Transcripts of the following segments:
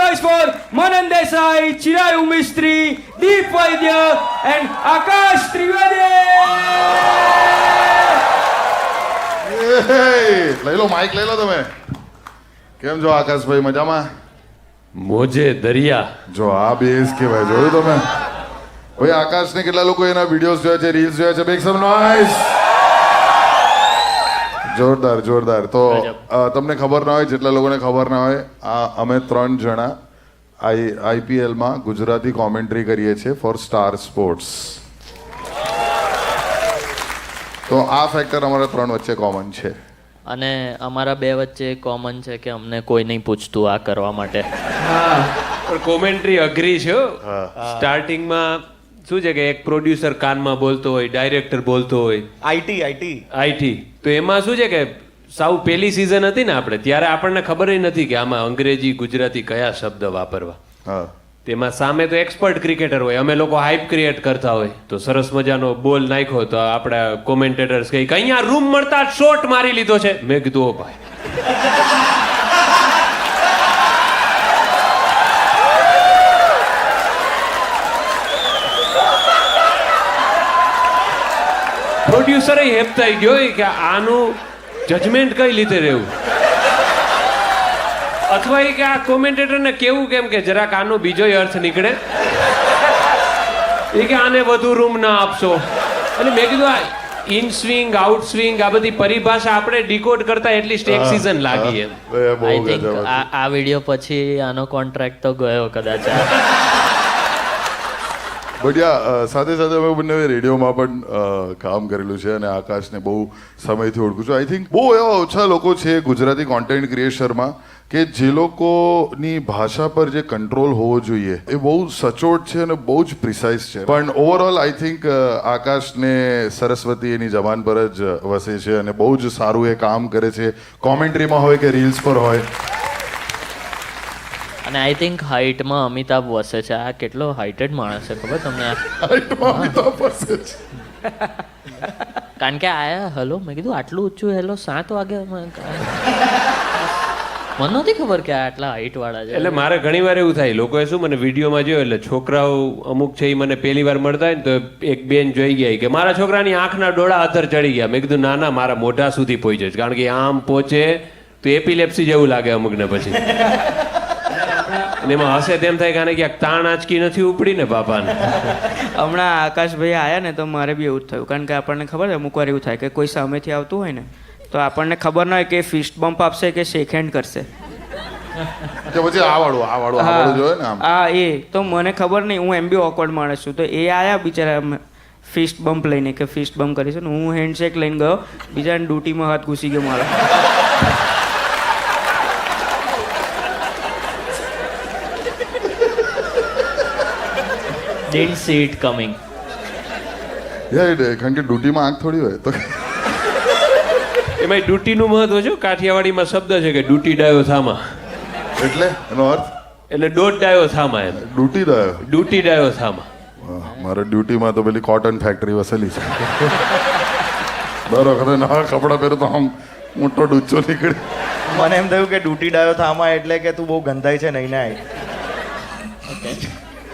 noise for Manan Desai, Chirayu Mistry, Deep Vaidya and Akash Trivedi. લઈ લો Mike લઈ લો તમે. કેમ છો આકાશભાઈ, મજામાં? મોજે દરિયા. જો આ બેઝ કહેવાય, જોયું તમે? ભાઈ આકાશને કેટલા લોકો એના વિડીયોઝ જોયા છે, રીલ્સ જોયા છે? મેક સમ નોઇઝ. જોરદાર જોરદાર. તો તમને ખબર ના હોય, જેટલા લોકોને ખબર ના હોય, અમે 3 જણા આઈપીએલમાં ગુજરાતી કોમેન્ટ્રી કરીએ છીએ ફોર સ્ટાર સ્પોર્ટ્સ. તો આ ફેક્ટર અમારા 3 વચ્ચે કોમન છે. અને અમારા 2 વચ્ચે કોમન છે કે અમને કોઈ નહીં પૂછતું આ કરવા માટે. હા, પણ કોમેન્ટ્રી અઘરી છે. સ્ટાર્ટિંગમાં શું છે કે એક પ્રોડ્યુસર કાનમાં બોલતો હોય, ડાયરેક્ટર બોલતો હોય, આઈટી. તો એમાં શું છે કે સાવ પહેલી સિઝન હતી ને આપણે, ત્યારે આપણને ખબર નથી કે આમાં અંગ્રેજી ગુજરાતી કયા શબ્દ વાપરવા. હા, તેમાં સામે તો એક્સપર્ટ ક્રિકેટર હોય, અમે લોકો હાઇપ ક્રિએટ કરતા હોય, તો સરસ મજાનો બોલ નાખ્યો તો આપણા કોમેન્ટેટર્સ કહે કે અહીંયા રૂમ મળતા શોટ મારી લીધો છે. મેં કીધું ઓ ભાઈ, પ્રોડ્યુસરે હેપતાઈ ગયો કે આનું જજમેન્ટ કઈ રીતે રહેવું, અથવા કે આ કોમેન્ટેટરને કેવું કેમ કે જરાક આનો બીજો અર્થ નીકળે, એ કે આને વધુ રૂમ ના આપશો. અને મેં કીધું આ ઇન સ્વિંગ આઉટ સ્વિંગ આ બધી પરિભાષા આપણે ડીકોડ કરતા એટલીસ્ટ એક સિઝન લાગી એમ. આઈ થિંક આ વિડીયો પછી આનો કોન્ટ્રાક્ટ તો ગયો કદાચ. બઢિયા. સાથે સાથે અમે બંને રેડિયોમાં પણ કામ કરેલું છે અને આકાશને બહુ સમયથી ઓળખું છું. આઈ થિંક બહુ એવા ઓછા લોકો છે ગુજરાતી કોન્ટેન્ટ ક્રિએશનમાં કે જે લોકોની ભાષા પર જે કંટ્રોલ હોવો જોઈએ એ બહુ સચોટ છે અને બહુ જ પ્રિસાઇઝ છે. પણ ઓવરઓલ આઈ થિંક આકાશને સરસ્વતી એની જબાન પર જ વસે છે અને બહુ જ સારું એ કામ કરે છે, કોમેન્ટ્રીમાં હોય કે રીલ્સ પર હોય. અને આઈ થિંક હાઇટમાં અમિતાભ વસે છે. આ કેટલો હાઇટેડ માણસ છે ખબર તમને? હાઈટમાં અમિતાભ વસે છે. કારણ કે આયા હેલો, મેં કીધું આટલું ઊંચું હેલો 7 વાગે. મને નહોતી ખબર કે આ આટલા હાઇટ વાળા છે. એટલે મારે ઘણી વાર એવું થાય, લોકોએ શું મને વિડીયોમાં જોયો એટલે છોકરાઓ અમુક છે એ મને પહેલી વાર મળતા હોય ને તો એક બેન જોઈ ગયા કે મારા છોકરાની આંખના ડોળા અધર ચડી ગયા. મેં કીધું ના ના, મારા મોઢા સુધી પહોંચે છે, કારણ કે આમ પહોંચે તો એપિલેપ્સી જેવું લાગે અમુકને પછી. અને એમાં હશે તેમ થાય કે આને ક્યાંક તાણ આંચકી નથી ઉપડી ને બાપાને. હમણાં આકાશભાઈ આવ્યા ને તો મારે બી એવું જ થયું, કારણ કે આપણને ખબર છે અમુક વાર એવું થાય કે કોઈ સામેથી આવતું હોય ને તો આપણને ખબર ન હોય કે ફિસ્ટ બમ્પ આપશે કે શેક હેન્ડ કરશે. કે પછી આ વાળું જોયે ને આમ. હા, એ તો મને ખબર નહીં, હું એમ બી ઓકવર્ડ માણસ છું. તો એ આયા બિચારા ફિસ્ટ બમ્પ લઈને કે ફિસ્ટ બમ્પ કરીશું ને હું હેન્ડશેક લઈને ગયો, બીજાને ડ્યુટીમાં હાથ ઘૂસી ગયો મારો. Didn't see it coming. કારણ કે ડ્યુટીમાં આંખ થોડી હોય તો. એમાં ડ્યુટીનું મહત્વ છે. કાઠિયાવાડીમાં શબ્દ છે કે ડ્યુટી ડાયો થામા, એટલે એનો અર્થ એટલે દોઢ ડાયો થામા એમ. ડ્યુટી દયો. ડ્યુટી ડાયો થામા. મારા ડ્યુટીમાં તો પેલી કોટન ફેક્ટરી વસેલી છે. દર વખતે નવા કપડાં પહેરો તો આમ મોટો ડૂચો નીકળે. મને એમ થયું કે ડ્યુટી ડાયો થામા એટલે કે તું બહુ ગંધાઈ છે નહીં ને.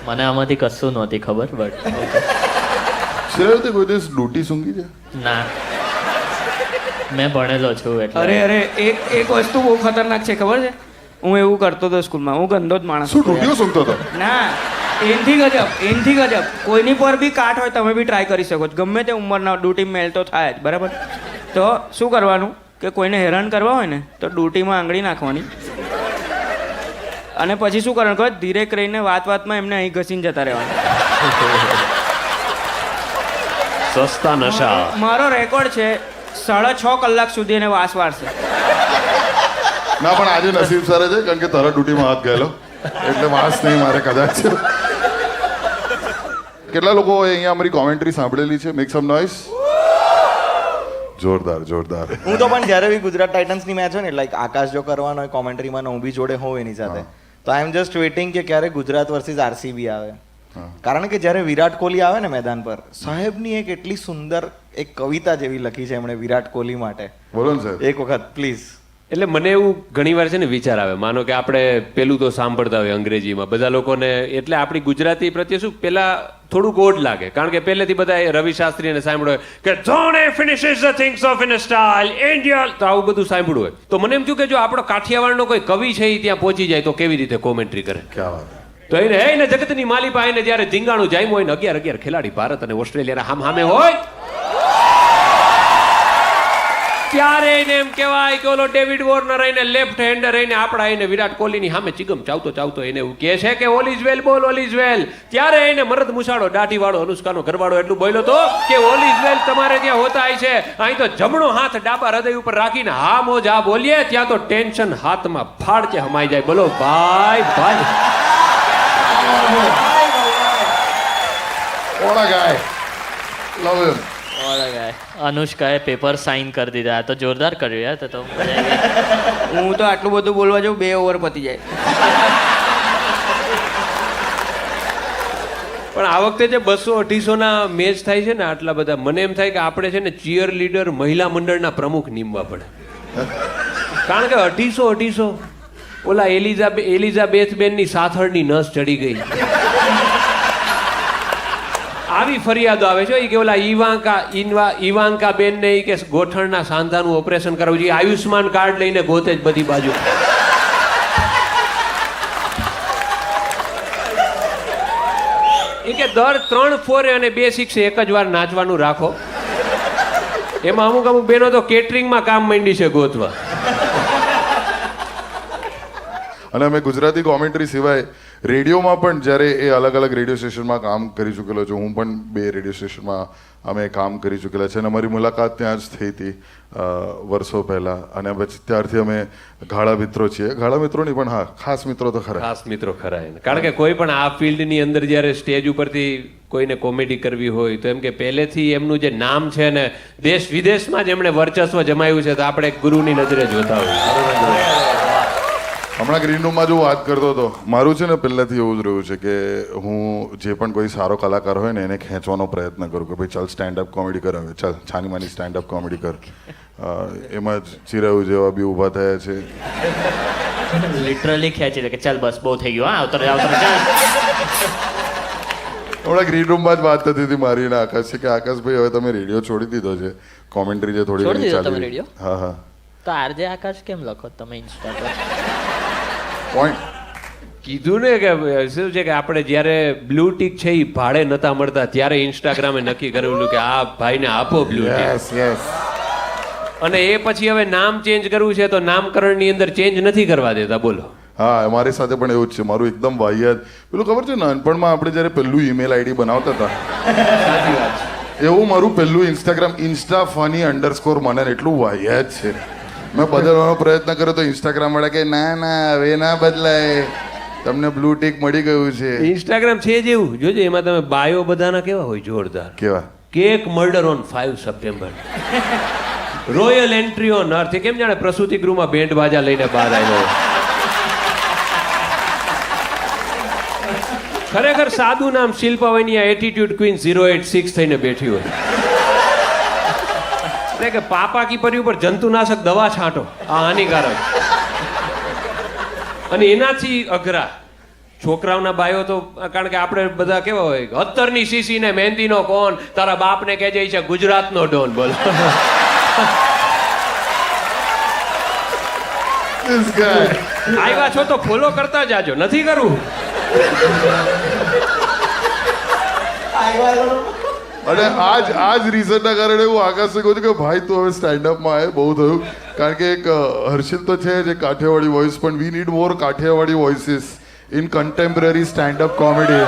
મને આમાંથી કશું નહોતી ખબર, બટ શિરાવતી કોઈ દિવસ ડ્યુટી સૂંઘી છે? ના, મેં ભણેલો છું એટલે. અરે એક વસ્તુ બહુ ખતરનાક છે ખબર છે? હું એવું કરતો હતો સ્કૂલમાં, હું ગંદો જ માણસ. શું ડ્યુટીઓ સૂંઘતો હતો? ના, એનથી ગજબ. કોઈની પર બી કાટ હોય તમે બી ટ્રાય કરી શકો છો, ગમે તે ઉંમરના. ડ્યુટી મેલ તો થાય જ, બરાબર? તો શું કરવાનું કે કોઈને હેરાન કરવા હોય ને તો ડ્યુટીમાં આંગળી નાખવાની અને પછી શું કરવાનું ખબર? ધીરે કરીને વાતમાં એમને અહીં ઘસીને જતા રહેવાનું. સસ્તા નશા. મારો રેકોર્ડ છે 6.5 કલાક સુધી એને વાસ વારશે. ના, પણ આજે નસીબ સર છે કારણ કે તારા ડ્યુટીમાં હાથ ગયેલો એટલે વાસ નહીં મારે કદાચ. કેટલા લોકો અહીંયા અમારી કોમેન્ટ્રી સાંભળેલી છે? મેક સમ નોઇઝ. જોરદાર જોરદાર. હું તો પણ જ્યારે બી ગુજરાત ટાઇટન્સની મેચ હોય ને, લાઈક આકાશ જો કરવાનો હોય કોમેન્ટ્રીમાં હું બી જોડે હોઉં એની સાથે, તો આઈ એમ જસ્ટ વેઇટિંગ કે ક્યારે ગુજરાત વર્સિસ આરસીબી આવે. કારણ કે જ્યારે વિરાટ કોહલી આવે ને મેદાન પર, સાહેબની એક એટલી સુંદર એક કવિતા જેવી લખી છે એમણે વિરાટ કોહલી માટે. બોલો ને સાહેબ. એક વખત પ્લીઝ. એટલે મને એવું ઘણીવાર છે ને વિચાર આવે, માનો કે આપણે પેલું તો સાંભળતા હોય અંગ્રેજીમાં બધા લોકોને, એટલે આપણી ગુજરાતી પ્રત્યે શું પેલા થોડુંક ઓડ લાગે, કારણ કે પહેલેથી બધા રવિ શાસ્ત્રીને સાંભળ્યું હોય કે Dhoni finishes the things off in a style, India, તો આવું બધું સાંભળ્યું હોય. તો મને એમ થયું કે જો આપણો કાઠિયાવાડનો કોઈ કવિ છે એ ત્યાં પહોંચી જાય તો કેવી રીતે કોમેન્ટ્રી કરે. ક્યાં વાત હે. તો એને જગતની માલિપા એને જ્યારે ધીંગાણું જામ્યું હોય ને 11 ખેલાડી ભારત અને ઓસ્ટ્રેલિયાના હામે હોય ત્યારે એને એમ કહેવાય કે ઓલો ડેવિડ વોર્નર રહીને લેફ્ટ હેન્ડર રહીને આપણા એને વિરાટ કોહલીની સામે ચીગમ ચાવતો એને એવું કહે છે કે ઓલ ઇઝ વેલ બોલ ઓલ ઇઝ વેલ, ત્યારે એને મરદ મુસાડો દાઢીવાળો અનુષ્કાનો ઘરવાળો એટલું બોલ્યો તો કે ઓલ ઇઝ વેલ તમારે ત્યાં હોતા છે, અહીં તો જમણો હાથ ડાબા હૃદય ઉપર રાખીને હા મોજ હા બોલીએ, ત્યાં તો ટેન્શન હાથમાં ફાડકે હમાઈ જાય. બોલો ભાઈ ભાઈ. What a guy. Love him. અનુષ્કાએ પેપર સાઇન કરી દીધા. આ તો જોરદાર કર્યું યાર. તો મજા આવી ગઈ. હું તો આટલું બધું બોલવા જાઉં 2 ઓવર પતી જાય. પણ આ વખતે જે 200-250 ના મેચ થાય છે ને આટલા બધા, મને એમ થાય કે આપણે છે ને ચીયર લીડર મહિલા મંડળના પ્રમુખ નીમવા પડે, કારણ કે 250 ઓલા એલિઝાબેથ બેનની સાથળની નસ ચડી ગઈ, આવી ફરિયાદો આવે છે કે ઓલા ઈવાંકા બેન ને કે ગોઠણના સાંધાનું ઓપરેશન કરાવવું જોઈએ, આયુષ્માન કાર્ડ લઈને ગોતે જ બધી બાજુ. એ કે દર 3 ફોરે અને 2 સિક્સે એક જ વાર નાચવાનું રાખો. એમાં અમુક બેનો તો કેટરિંગમાં કામ માંડી છે ગોતવા. અને અમે ગુજરાતી કોમેન્ટ્રી સિવાય રેડિયોમાં પણ જ્યારે એ અલગ અલગ રેડિયો સ્ટેશનમાં કામ કરી ચૂકેલો છું, હું પણ 2 રેડિયો સ્ટેશનમાં અમે કામ કરી ચૂકેલા છે અને અમારી મુલાકાત ત્યાં જ થઈ હતી વર્ષો પહેલાં, અને પછી ત્યારથી અમે ગાળા મિત્રો છીએ. ગાળા મિત્રો નહીં પણ હા ખાસ મિત્રો તો ખરા. ખાસ મિત્રો ખરા એને, કારણ કે કોઈ પણ આ ફિલ્ડની અંદર જ્યારે સ્ટેજ ઉપરથી કોઈને કોમેડી કરવી હોય તો એમ કે પહેલેથી એમનું જે નામ છે ને દેશ વિદેશમાં જ એમણે વર્ચસ્વ જમાવ્યું છે, તો આપણે એક ગુરુની નજરે જોતા હોઈએ. હમણાં ગ્રીન રૂમમાં જો વાત કરતો હતો, મારું છે ને પહેલાંથી એવું જ રહ્યું છે કે હું જે પણ કોઈ સારો કલાકાર હોય ને એને ખેંચવાનો પ્રયત્ન કરું કે ભાઈ ચાલ સ્ટેન્ડઅપ કોમેડી કર, હવે ચાલ છાની માની સ્ટેન્ડઅપ કોમેડી કર. એમાં જ ચિરાવ જેવા બી ઊભા થયા છે. લિટરલી ખેંચી લે કે ચાલ બસ બહુ થઈ ગયું, હા આવતર ચાલ. હમણાં ગ્રીન રૂમમાં જ વાત થતી હતી મારી અને આકાશ છે કે આકાશભાઈ હવે તમે રેડિયો છોડી દીધો છે, કોમેન્ટ્રી જે થોડી છોડી ઘણી દીધો તમે ચાલી. રેડિયો? હા હા. તો આરજે આકાશ કેમ લખો તમે ઇન્સ્ટા પર? પોઈન્ટ કીધું ને કે શું છે કે આપણે જ્યારે બ્લુ ટીક છે એ ભાડે નતા મળતા ત્યારે ઇન્સ્ટાગ્રામે નક્કી કરેલું કે આ ભાઈને આપો બ્લુ ટીક, યસ યસ. અને એ પછી હવે નામ ચેન્જ કરવું છે તો નામકરણની અંદર ચેન્જ નથી કરવા દેતા. બોલો. હા અમારી સાથે પણ એવું જ છે. મારું એકદમ વાહિયાત પેલું ખબર છે, નાનપણમાં આપણે જ્યારે પહેલું ઈમેલ આઈડી બનાવતા હતા સાચી વાત છે. એવું મારું પહેલું ઇન્સ્ટાગ્રામ ઇન્સ્ટા ફની _ મને એટલું વાહિયાત છે. મેં બદલવાનો પ્રયત્ન કર્યો તો ઇન્સ્ટાગ્રામ વાળા કે ના ના હવે ના બદલાય, તમને બ્લુ ટીક મળી ગયું છે. ઇન્સ્ટાગ્રામ છે જ એવું, જોજો એમાં તમે બાયો બધાના કેવા હોય જોરદાર. કેવા? Cake murder on 5 September, royal entry on અર્થ. કેમ જાણે પ્રસૂતિ ગૃહમાં બેન્ડ બાજા લઈને બહાર આવ્યો. ખરેખર સાદું નામ શિલ્પા વૈનિયા એટીટ્યુડ ક્વીન 086 થઈને બેઠી હોય. એટલે કે પાપા કી પરી ઉપર જંતુનાશક દવા છાંટો, આ હાનિકારક. અને એનાથી અઘરા છોકરાઓના બાયો તો, કારણ કે આપણે બધા કેવા હોય 17ની સીસી ને મહેંદીનો કોણ, તારા બાપને કહેજે છે ગુજરાતનો ડોન. બોલો. This guy. આવ્યા છો તો ફોલો કરતા જાજો, નથી કરવું. અને આ જ રીઝનના કારણે હું આકાશને કહું છું કે ભાઈ તું હવે સ્ટેન્ડઅપમાં આવે, બહુ થયું. કારણ કે એક હર્ષિલ તો છે જ કાઠિયાવાડી વોઇસ, પણ we need more Kathiawadi voices in contemporary standup comedy.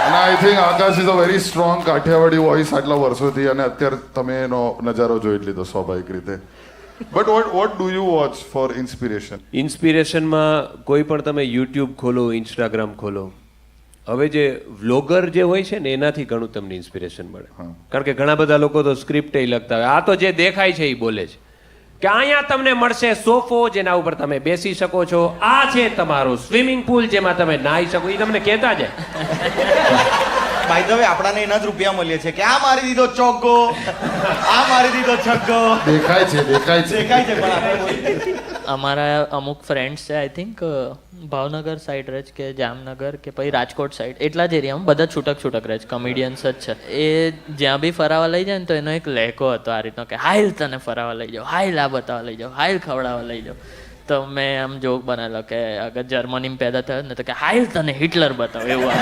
અને I think Akash is a very strong Kathiawadi voice આટલા વર્ષોથી, અને અત્યારે તમે એનો નજારો જોઈ લીધો સ્વાભાવિક રીતે. But what do you watch for inspiration? ઇન્સ્પિરેશનમાં કોઈ પણ તમે યુટ્યુબ ખોલો, ઇન્સ્ટાગ્રામ ખોલો, હવે જે વ્લોગર જે હોય છે ને એનાથી ઘણું તમને ઇન્સ્પિરેશન મળે. કારણ કે ઘણા બધા લોકો તો સ્ક્રિપ્ટ લખતા હોય, આ તો જે દેખાય છે એ બોલે છે કે અહીંયા તમને મળશે સોફો જેના ઉપર તમે બેસી શકો છો, આ છે તમારો સ્વિમિંગ પુલ જેમાં તમે નાહી શકો, એ તમને કહેતા જાય. ભાઈ તો આપણાને એના જ રૂપિયા મળીએ છે કે આ મારી દીધો ચોગ્ગો, આ મારી દીધો છગ્ગો. દેખાય છે દેખાય છે પણ આપણે અમારા અમુક ફ્રેન્ડ્સ છે આઈ થિંક ભાવનગર સાઈડ રહે છે કે જામનગર કે પછી રાજકોટ સાઈડ એટલા જ એરિયામાં બધા છૂટક રહે છે, કોમેડિયન્સ જ છે. એ જ્યાં બી ફરાવા લઈ જાય ને તો એનો એક લેકો હતો આ રીતનો કે હાઈલ તને ફરાવા લઈ જાઓ, હાઈલ આ બતાવવા લઈ જાઓ, હાઈલ ખવડાવવા લઈ જાઓ. તો મેં આમ જોક બનાવેલો કે અગર જર્મનીમાં પેદા થયો ને તો કે હાઈલ તને હિટલર બતાવો એવું આમ.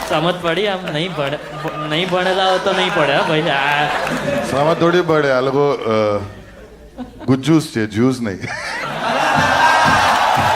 સમજ પડી આમ નહીં ભણેલા હો તો નહીં પડે હા ભાઈ. આ સામાં થોડી પડે આ લોકો ગુજ્જુસ છે, જ્યુસ નહીં.